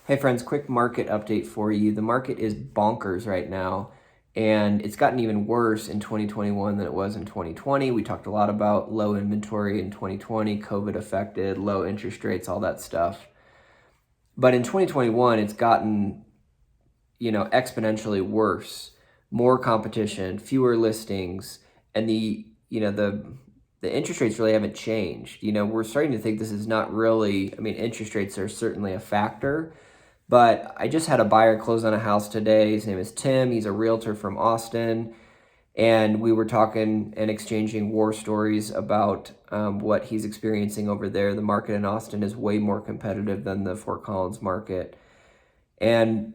Hey friends, quick market update for you. The market is bonkers right now, and it's gotten even worse in 2021 than it was in 2020. We talked a lot about low inventory in 2020, COVID affected, low interest rates, all that stuff. But in 2021, it's gotten, exponentially worse. More competition, fewer listings, and the interest rates really haven't changed. We're starting to think this is not really, interest rates are certainly a factor, but I just had a buyer close on a house today. His name is Tim. He's a realtor from Austin. And we were talking and exchanging war stories about what he's experiencing over there. The market in Austin is way more competitive than the Fort Collins market. And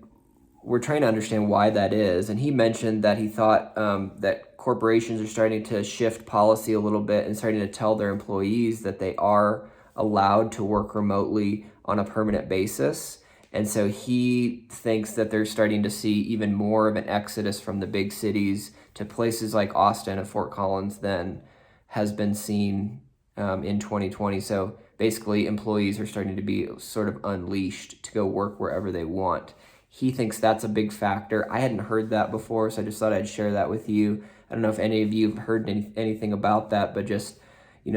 we're trying to understand why that is. And he mentioned that he thought that corporations are starting to shift policy a little bit and starting to tell their employees that they are allowed to work remotely on a permanent basis. And so he thinks that they're starting to see even more of an exodus from the big cities to places like Austin and Fort Collins than has been seen in 2020. So basically, employees are starting to be sort of unleashed to go work wherever they want. He thinks that's a big factor. I hadn't heard that before, so I just thought I'd share that with you. I don't know if any of you have heard anything about that, but just,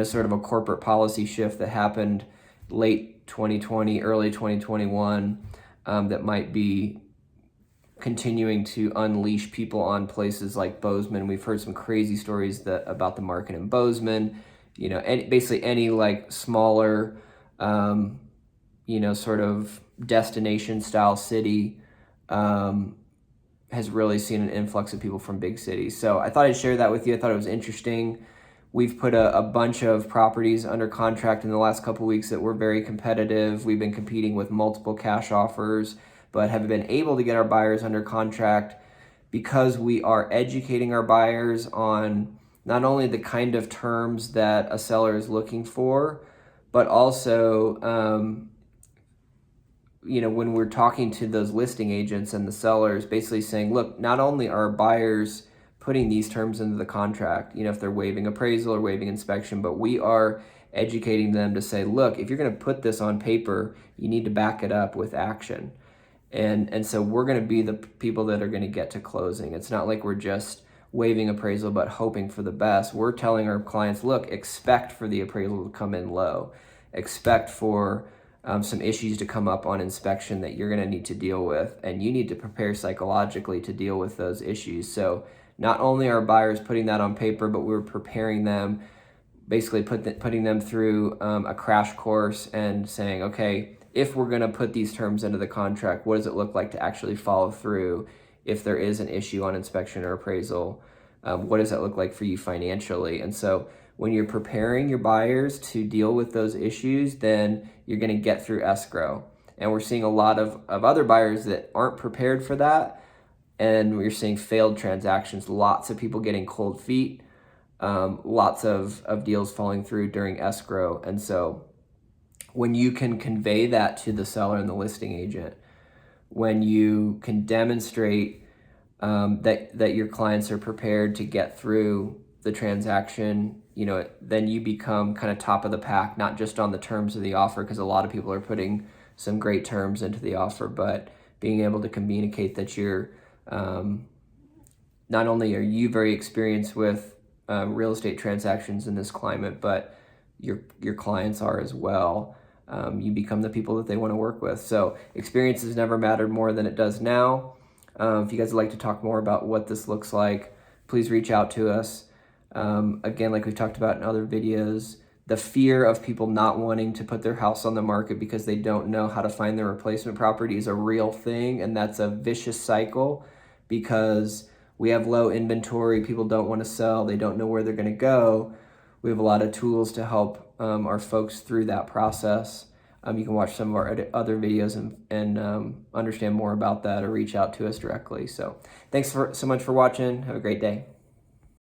sort of a corporate policy shift that happened late 2020, early 2021, that might be continuing to unleash people on places like Bozeman. We've heard some crazy stories about the market in Bozeman. Basically any like smaller, sort of destination style city has really seen an influx of people from big cities. So I thought I'd share that with you. I thought it was interesting. We've put a bunch of properties under contract in the last couple of weeks that were very competitive. We've been competing with multiple cash offers, but have been able to get our buyers under contract because we are educating our buyers on not only the kind of terms that a seller is looking for, but also, when we're talking to those listing agents and the sellers, basically saying, look, not only are buyers putting these terms into the contract, if they're waiving appraisal or waiving inspection, but we are educating them to say, look, if you're going to put this on paper, you need to back it up with action. And so we're going to be the people that are going to get to closing. It's not like we're just waiving appraisal but hoping for the best. We're telling our clients, look, expect for the appraisal to come in low. Expect for some issues to come up on inspection that you're going to need to deal with, and you need to prepare psychologically to deal with those issues. So not only are buyers putting that on paper, but we're preparing them, basically putting them through a crash course and saying, okay, if we're going to put these terms into the contract, what does it look like to actually follow through if there is an issue on inspection or appraisal? What does that look like for you financially? And so when you're preparing your buyers to deal with those issues, then you're going to get through escrow. And we're seeing a lot of other buyers that aren't prepared for that. And we're seeing failed transactions, lots of people getting cold feet, lots of deals falling through during escrow. And so when you can convey that to the seller and the listing agent, when you can demonstrate that your clients are prepared to get through the transaction, then you become kind of top of the pack, not just on the terms of the offer, because a lot of people are putting some great terms into the offer, but being able to communicate that you're not only are you very experienced with real estate transactions in this climate, but your clients are as well. You become the people that they want to work with. So experience has never mattered more than it does now. If you guys would like to talk more about what this looks like, please reach out to us. Again, like we've talked about in other videos, the fear of people not wanting to put their house on the market because they don't know how to find their replacement property is a real thing, and that's a vicious cycle because we have low inventory, people don't want to sell, they don't know where they're going to go. We have a lot of tools to help our folks through that process. You can watch some of our other videos and understand more about that or reach out to us directly. So thanks so much for watching. Have a great day.